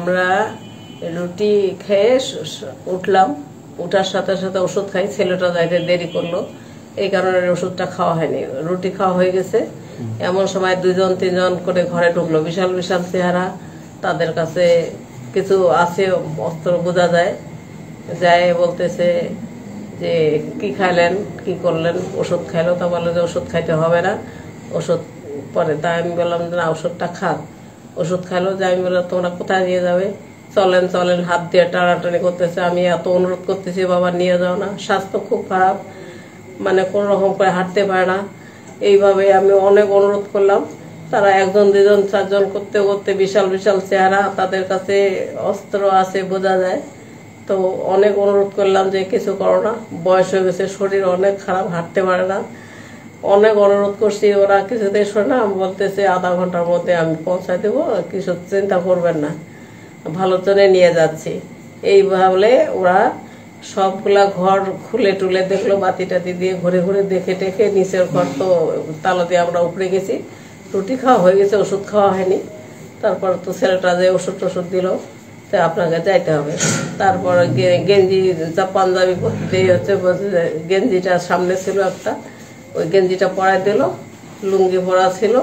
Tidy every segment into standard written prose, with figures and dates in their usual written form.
আমরা রুটি খেয়ে উঠলাম, উঠার সাথে সাথে ওষুধ খাই, ছেলেটা যাইতে দেরি করলো, এই কারণে ওষুধটা খাওয়া হয়নি। রুটি খাওয়া হয়ে গেছে, এমন সময় 2-3 করে ঘরে ঢুকলো, বিশাল বিশাল চেহারা, তাদের কাছে কিছু আছে অস্ত্র বোঝা যায়, যায় বলতেছে যে কি খাইলেন, কি করলেন, ওষুধ খাইলো। তা বললো যে ওষুধ খাইতে হবে না, ওষুধ পরে। তাই আমি বললাম যে না, ওষুধটা খান। ওষুধ খাইলো। যে আমি বললাম তোমরা কোথায় নিয়ে যাবে, চলেন চলেন, হাত দিয়ে টানাটানি করতেছে। আমি এত অনুরোধ করতেছি বাবা নিয়ে যাও না, স্বাস্থ্য খুব খারাপ, মানে কোন রকম করে হাঁটতে পারে না। এইভাবে আমি অনেক অনুরোধ করলাম। তারা 1-2-4 করতে করতে বিশাল বিশাল চেহারা, তাদের কাছে অস্ত্র আছে বোঝা যায়। তো অনেক অনুরোধ করলাম যে কিছু করো না, বয়স হয়ে গেছে, শরীর অনেক খারাপ, হাঁটতে পারে না। অনেক অনুরোধ করছি, ওরা কিছুতেই শোনে না। বলতেছে আধা ঘন্টার মধ্যে আমি পৌঁছায় দেবো, কিছু চিন্তা করবেন না, ভালো জনে নিয়ে যাচ্ছি। এই ভাবলে ওরা সবগুলা ঘর খুলে টুলে দেখলো, বাতি টাতি দিয়ে ঘুরে ঘুরে দেখে টেখে। নিচের ঘর তো তালা দিয়ে আমরা উপরে গেছি। রুটি খাওয়া হয়ে গেছে, ওষুধ খাওয়া হয়নি। তারপর তো ছেলেটা যে ওষুধ টষুধ দিল, তো আপনাকে যাইতে হবে। তারপর গেঞ্জি পাঞ্জাবি দিয়ে হচ্ছে, গেঞ্জিটা সামনে ছিল একটা, ওই গেঞ্জিটা পরাই দিল, লুঙ্গি পরা ছিল,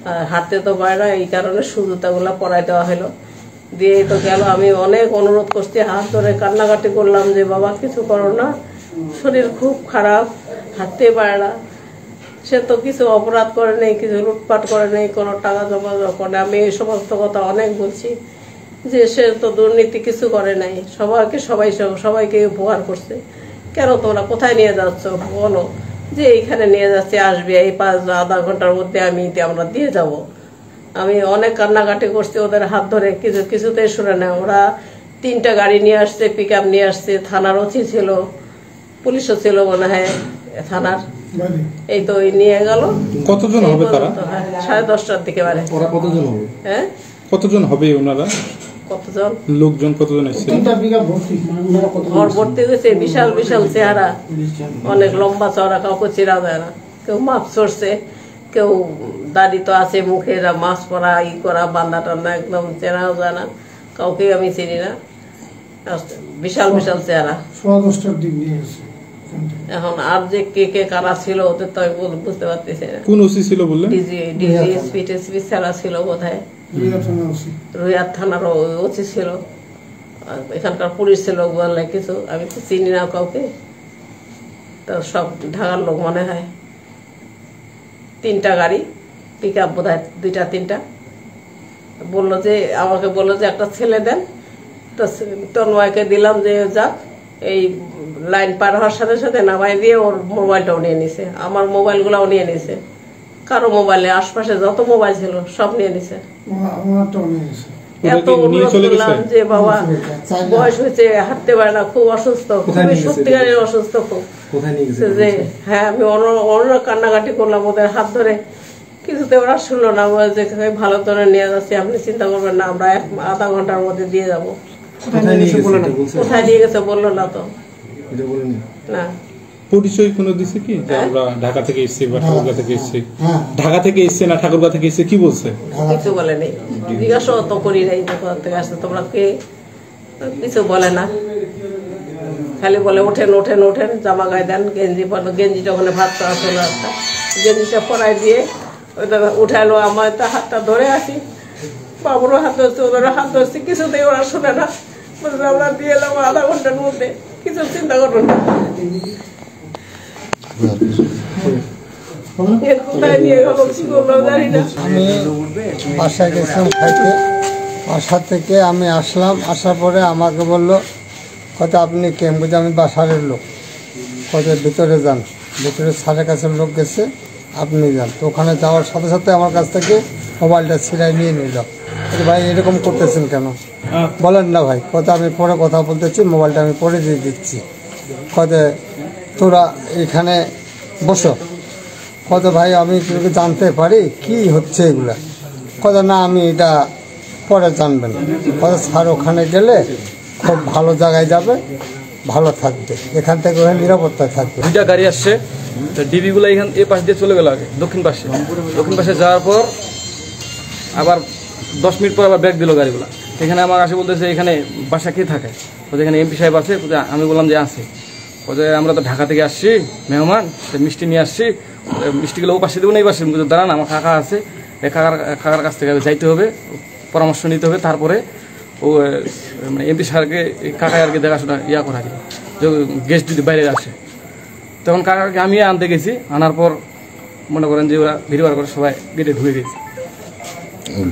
আর হাঁটতে তো পারে না, এই কারণে সুজুতাগুলো পরাই দেওয়া হলো। দিয়ে তো গেল। আমি অনেক অনুরোধ করছি, হাত ধরে কান্নাকাটি করলাম যে বাবা কিছু করো না, শরীর খুব খারাপ, হাঁটতে পারে না। সে তো কিছু অপরাধ করে নেই, কিছু লুটপাট করে নেই, কোনো টাকা জমা করে। আমি এই সমস্ত কথা অনেক বলছি যে সে তো দুর্নীতি কিছু করে নাই, সবাইকে উপহার করছে। কেন তোমরা কোথায় নিয়ে যাচ্ছ বলো, যে এইখানে নিয়ে যাচ্ছে, আসবে এই আধা ঘন্টার মধ্যে আমরা দিয়ে যাব। আমি অনেক কান্নাকাটি করছি ওদের হাত ধরে, কিছুতেই শুনে না। ওরা 3টা গাড়ি নিয়ে আসছে, পিক আপ নিয়ে আসছে, থানার ওসি ছিল, পুলিশও ছিল মনে হয় থানার। এই তো নিয়ে গেল। কতজন হবে তারা? 10:30টার দিকে বারে। ওরা কতজন হবে? হ্যাঁ, কতজন হবে ওনারা? কতজন লোকজন কতজন এসেছে? ঘর ভর্তি হয়েছে, বিশাল বিশাল চেহারা, অনেক লম্বা চওড়া, কাউকে চেনা যায় না। কেউ মাছ চড়ছে, কেউ দাড়ি তো আছে, মুখে মাছ পরা, করা, বান্ধা টান্না, একদম চেনাও যায় না, কাউকে আমি চিনি না। বিশাল বিশাল চেহারা। এখন আর যে কে কে কারা ছিল ওদের তো আমি বুঝতে পারতেছি না। কোন ওসি ছিল বললেন? ডিজিএসপি টেসপি ছাড়া ছিল বোধহয়, রুইয়ার থানার ওসি ছিল, এখানকার পুলিশ ছিল বললে কিছু। আমি তো চিনি না কাউকে, তো সব ঢাকার লোক মনে হয়। 3টা গাড়ি, পিক আপ বোধ হয় 2-3টা। বললো যে, আমাকে বললো যে একটা ছেলে দেন, তো তন্ময়কে দিলাম যে যাক। এই লাইন পার হওয়ার সাথে সাথে নামাই দিয়ে ওর মোবাইলটাও নিয়ে নিছে, আমার মোবাইলগুলাও নিয়ে নিছে। কারো মোবাইলে আশপাশে যত মোবাইল ছিল সব নিয়ে নিছে। এত অনুরোধ করলাম যে বাবা বয়স হয়েছে, হাঁটতে পারে না, খুব অসুস্থ, খুবই সত্যিকারের অসুস্থ খুব। যে হ্যাঁ, আমি অনেক কান্নাকাটি করলাম ওদের হাত ধরে, কিছুতে ওরা শুনলো না। যে ভালো করে নিয়ে যাচ্ছি, আপনি চিন্তা করবেন না, আমরা আধা ঘন্টার মধ্যে দিয়ে যাবো। কোথায় নিয়ে গেছে বললো না তো, না। পরিচয় কোনো দিছে কি যে আমরা ঢাকা থেকে এসেছি বা ঠাকুরগাঁ থেকে এসেছি? ঢাকা থেকে এসেছে না ঠাকুরগাঁ থেকে এসেছে, কি বলছে? কিছু বলে নেই, জিজ্ঞাসা তো করি নাই কোথা থেকে আসছে তোমরা কে, কিছু বলে না। খালি বলে ওঠেন ওঠেন ওঠেন, জামা গায়ে দেন, গেঞ্জিটা ওখানে ভাত আসলো একটা, গেঞ্জিটা পরাই দিয়ে ওইটা উঠাইলো। আমার তো হাতটা ধরে আসি, বাবুরও হাত ধরছে, ওদেরও হাত ধরছি, কিছুতেই ওরা শুনে না। বলছে আমরা দিয়ে এলাম আধা ঘন্টার মধ্যে, কিছু চিন্তা করবেন না। আমি বাসায় গেছিলাম খাইতে, বাসা থেকে আমি আসলাম, আসার পরে আমাকে বললো হয়তো আপনি কেম, বলছে আমি বাসারের লোক, হয়তো ভিতরে যান, ভিতরে স্যারের কাছে লোক গেছে, আপনি যান। তো ওখানে যাওয়ার সাথে সাথে আমার কাছ থেকে মোবাইলটা ছিঁড়াই নিয়ে নিল। ভাই এরকম করতেছেন কেন? বলেন না ভাই, কত আমি পরে কথা বলতেছি, মোবাইলটা আমি পরে দিয়ে দিচ্ছি। কত তোরা এখানে বসো, কত ভাই আমি তোকে জানতে পারি কি হচ্ছে এগুলা? কত না আমি এটা পরে জানবেন। কত স্যার ওখানে গেলে খুব ভালো জায়গায় যাবে, ভালো থাকবে, এখান থেকে ওখানে নিরাপত্তায় থাকবে। 2টা গাড়ি আসছে, ডিবিগুলো এখান এ পাশ দিয়ে চলে গেল আগে দক্ষিণ পাশে যাওয়ার পর আবার 10 মিনিট পর আবার ব্রেক দিল গাড়িগুলা। এখানে আমার আসে বলতেছে এখানে বাসা কে থাকে, বলছে এখানে এমপি সাহেব আছে। আমি বললাম যে আছে। বলছে আমরা তো ঢাকা থেকে আসছি মেহমান, মিষ্টি নিয়ে আসছি, মিষ্টিগুলো ও পাশে দেবো না এই পাশে। দাঁড়ান আমার কাকা আছে, কাকার কাছ থেকে যাইতে হবে, পরামর্শ নিতে হবে, তারপরে ও মানে এমপি সাহেবকে কাকা আর কি দেখাশোনা করা যায়, যে গেস্ট যদি বাইরে আসে। তখন কাকাকে আমি আনতে গেছি, আনার পর মনে করেন যে ওরা ভিড় বার করে সবাই গেটে ঢুকে গেছে।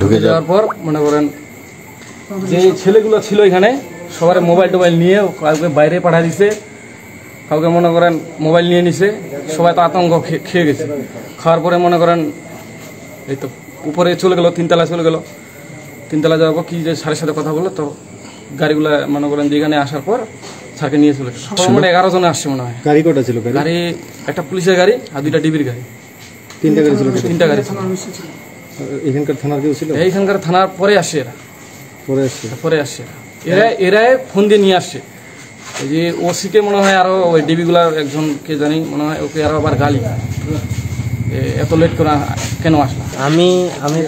ঢুকে যাওয়ার পর মনে করেন যে ছেলেগুলো ছিল এখানে সবার মোবাইল টোবাইল নিয়ে কাউকে বাইরে পাঠা দিছে, কাউকে মনে করেন মোবাইল নিয়ে নিছে। সবাই তো আতঙ্ক খেয়ে গেছে। খাওয়ার পরে মনে করেন এই তো উপরে চলে গেল, 3 তলায় চলে গেল। 3 তলায় যাওয়ার পর কি যে স্যারের সাথে কথা বললো, তো গাড়িগুলো মনে করেন যে এখানে আসার পর স্যারকে নিয়ে চলে গেল। মোটামুটি 11 জন আসছে মনে হয়। গাড়ি কটা ছিল? গাড়ি একটা পুলিশের গাড়ি আর 2টা ডিবির গাড়ি। 3টা গাড়ি ছিল? 3টা গাড়ি ছিল। এখানকার থানার কেউ ছিল? এইখানকার থানার পরে আসছে এরা, পরে আসছে এরাই ফোন দিয়ে নিয়ে আসছে। এই যে ওসিকে মনে হয় আরো ওই ডিবিগুলার একজনকে জানি মনে হয়, ওকে আরো আবার গালি, এত লেট করে কেন আসলো। আমি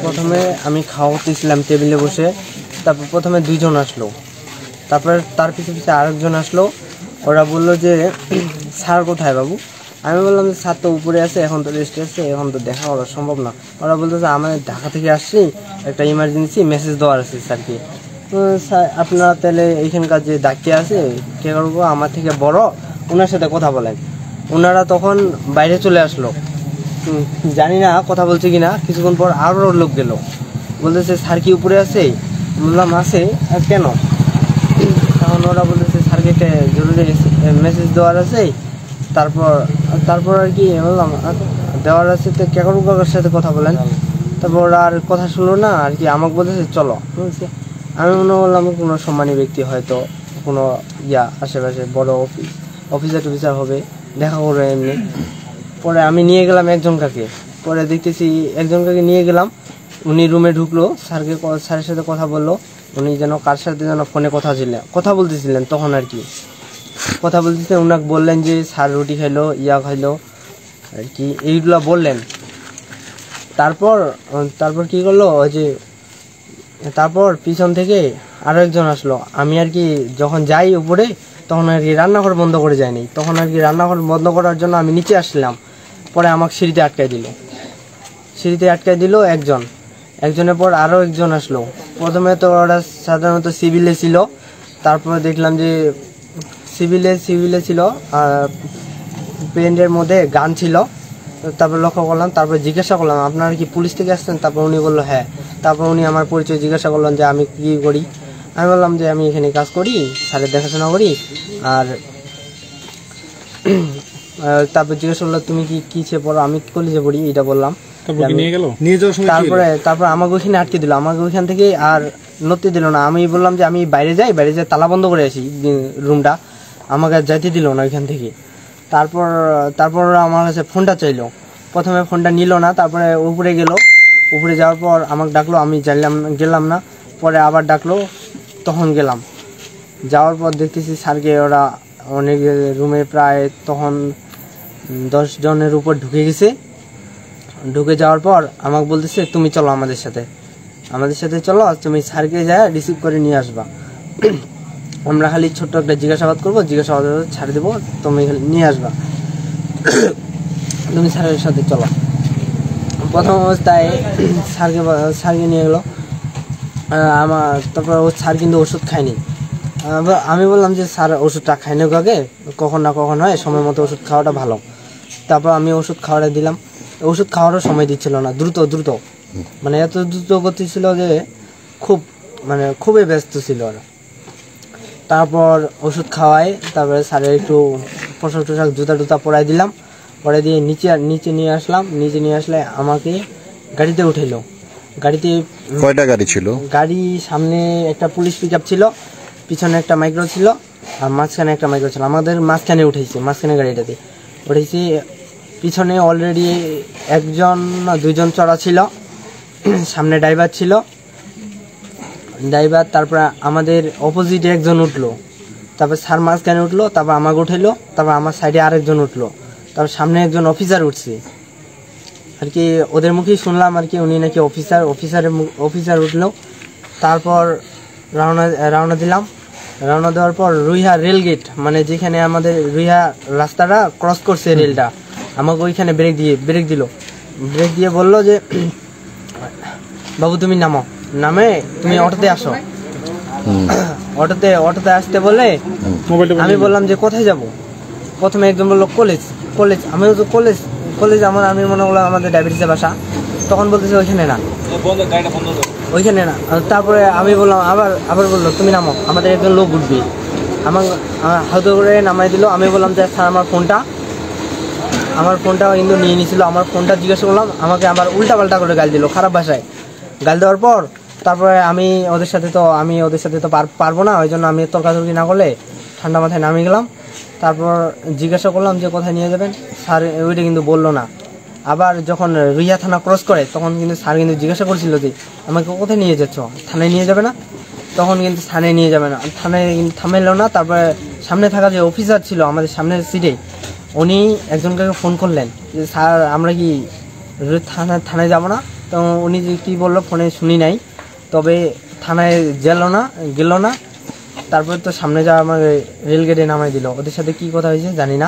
প্রথমে খাওয়াতেছিলাম টেবিলে বসে, তারপর প্রথমে 2 জন আসলো, তারপর তার পিছু পিছু আরেকজন আসলো। ওরা বললো যে স্যার কোথায় বাবু? আমি বললাম যে স্যার তো উপরে আছে, এখন তো রেস্টে আছে, এখন তো দেখা করা সম্ভব না। ওরা বলতো যে আমাদের ঢাকা থেকে আসছি, একটা ইমার্জেন্সি মেসেজ দেওয়ার আছে স্যারকে। স্যার আপনারা তাহলে এইখানকার যে ডাক্তার আছে কে করবো, আমার থেকে বড়, ওনার সাথে কথা বলেন। ওনারা তখন বাইরে চলে আসলো, জানি না কথা বলছে কিনা। কিছুক্ষণ পর আরও লোক গেল, বলতেছে স্যার কি উপরে আছে? বললাম আছে। আর কেন? তখন ওরা বলতেছে স্যারকে একটা জরুরি মেসেজ দেওয়ার আছে। তারপর আর কি বললাম দেওয়ার আছে, তো কেকারু কাকার সাথে কথা বলেন। তারপর ওরা আর কথা শুনলো না আর কি, আমাকে বলতেছে চলো। আমি মনে করলাম কোনো সম্মানী ব্যক্তি, হয়তো কোনো আশেপাশে বড় অফিসার হবে, দেখা করবে এমনি। পরে আমি নিয়ে গেলাম একজন কাকে, পরে দেখতেছি একজন কাকে নিয়ে গেলাম। উনি রুমে ঢুকলো, স্যারের সাথে কথা বললো। উনি যেন কার সাথে যেন ফোনে কথা বলতেছিলেন, তখন আর কি কথা বলতেছিলেন। উনাকে বললেন যে স্যার রুটি খাইলো, খাইলো আর কি, এইগুলো বললেন। তারপর কি করলো, যে তারপর পিছন থেকে আরো একজন আসলো। আমি আর কি যখন যাই উপরে, তখন আর কি রান্নাঘর বন্ধ করে যায়নি, তখন আর কি রান্নাঘর বন্ধ করার জন্য আমি নিচে আসলাম। পরে আমাকে সিঁড়িতে আটকাই দিল একজনের পর আরও একজন আসলো। প্রথমে তো ওরা সাধারণত সিভিলে ছিল, তারপরে দেখলাম যে সিভিলে ছিল আর প্যান্টের মধ্যে গান ছিল। তারপর লক্ষ্য করলাম, তারপর জিজ্ঞাসা করলাম আপনারা কি পুলিশ থেকে আসছেন? তারপর উনি বললো হ্যাঁ। তারপর উনি আমার পরিচয় জিজ্ঞাসা করলেন যে আমি কী করি। আমি বললাম যে আমি এখানে কাজ করি, স্যারের দেখাশোনা করি। আর তারপর জিজ্ঞাসা করলো তুমি কিসে পড়ো? আমি কলেজে পড়ি, এটা বললাম। তারপর আমাকে ওইখানে আটকে দিল, আমাকে ওইখান থেকে আর নড়তে দিল না। আমি বললাম যে আমি বাইরে যাই তালা বন্ধ করে আসি রুমটা, আমাকে যাইতে দিল না ওইখান থেকে। তারপর আমার কাছে ফোনটা চাইলো, প্রথমে ফোনটা নিল না, তারপরে উপরে যাওয়ার পর আমাকে ডাকলো, আমি গেলাম না। পরে আবার ডাকলো, তখন গেলাম। যাওয়ার পর দেখতেছি স্যারকে ওরা অনেক রুমে প্রায় তখন 10 জনের উপর ঢুকে গেছে। ঢুকে যাওয়ার পর আমাকে বলতেছে তুমি চলো আমাদের সাথে চলো, তুমি স্যারকে যা রিসিভ করে নিয়ে আসবা। আমরা খালি ছোট্ট একটা জিজ্ঞাসাবাদ করবো, জিজ্ঞাসাবাদ ছাড় দেবো, তুমি নিয়ে আসবা, তুমি স্যারের সাথে চলো। প্রথম অবস্থায় স্যারকে নিয়ে গেলো আমার। তারপর স্যার কিন্তু ওষুধ খায়নি। আমি বললাম যে স্যার ওষুধটা খায়নি কাকে, কখন না কখন হয়, সময় মতো ওষুধ খাওয়াটা ভালো। তারপর আমি ওষুধ খাওয়াটা দিলাম। ওষুধ খাওয়ারও সময় দিচ্ছিল না, দ্রুত মানে এত দ্রুত করতেছিল যে খুবই ব্যস্ত ছিল ওরা। তারপর ওষুধ খাওয়াই, তারপরে স্যারের একটু পোশাক জুতা পরাই দিলাম, পরে দিয়ে নিচে নিয়ে আসলাম। নিচে নিয়ে আসলে আমাকে গাড়িতে উঠাইলো। গাড়িতে কয়টা গাড়ি ছিল? গাড়ি সামনে একটা পুলিশ পিকআপ ছিল, পিছনে একটা মাইক্রো ছিল, আর মাঝখানে একটা মাইক্রো ছিল। আমাদের মাঝখানে উঠেছে, মাঝখানে গাড়িটাতে উঠেছি। পিছনে অলরেডি 1 না 2 জন চড়া ছিল, সামনে ড্রাইভার ছিল। তারপর আমাদের অপোজিটে একজন উঠলো, তারপর স্যার মাঝখানে উঠলো, তারপর আমাকে উঠাইলো, তারপর আমার সাইডে আরেকজন উঠলো, তারপর সামনে একজন অফিসার উঠছে আর কি। ওদের মুখেই শুনলাম আর কি উনি নাকি অফিসার উঠলো। তারপর রওনা দিলাম। রওনা দেওয়ার পর রুইহা রেল গেট, মানে যেখানে আমাদের রুইহা রাস্তাটা ক্রস করছে রেলটা, আমাকে ওইখানে ব্রেক দিল। ব্রেক দিয়ে বললো যে বাবু তুমি নামো, নামে তুমি অটোতে আসো। অটোতে আসতে বলে আমি বললাম যে কোথায় যাব। প্রথমে একজন বললো কলেজ। আমিও তো কলেজ আমি মনে করলাম আমাদের ডায়াবেটিসের বাসা। তখন বলতেছে ওইখানে না। তারপরে আমি বললাম আবার বললো তুমি নামো, আমাদের একজন লোক উঠবি। আমার হাতে করে নামাই দিল। আমি বললাম যে স্যার আমার ফোনটা কিন্তু নিয়ে নিয়েছিল। আমার ফোনটা জিজ্ঞাসা করলাম, আমাকে আবার উল্টাপাল্টা করে গাল দিল, খারাপ ভাষায় গাল দেওয়ার পর তারপরে আমি ওদের সাথে তো পারবো না, ওই জন্য আমি তর্কাতর্কি না করলে ঠান্ডা মাথায় নামিয়ে গেলাম। তারপর জিজ্ঞাসা করলাম যে কোথায় নিয়ে যাবেন। স্যার ওইটা কিন্তু বললো না। আবার যখন রুইয়া থানা ক্রস করে তখন কিন্তু স্যার কিন্তু জিজ্ঞাসা করছিল যে আমাকে কোথায় নিয়ে যাচ্ছ, থানায় নিয়ে যাবে না? তখন কিন্তু থানায় নিয়ে যাবে না, থানায় থামাইল না। তারপরে সামনে থাকা যে অফিসার ছিল আমাদের সামনের সিটে, উনি একজনকে ফোন করলেন যে স্যার আমরা কি থানায় যাব না? তো উনি যে কী বললো ফোনে শুনি নাই, তবে থানায় গেল না। তারপরে তো সামনে যাওয়া আমার রেলগেটে নামাই দিল। ওদের সাথে কী কথা হয়েছে জানি না।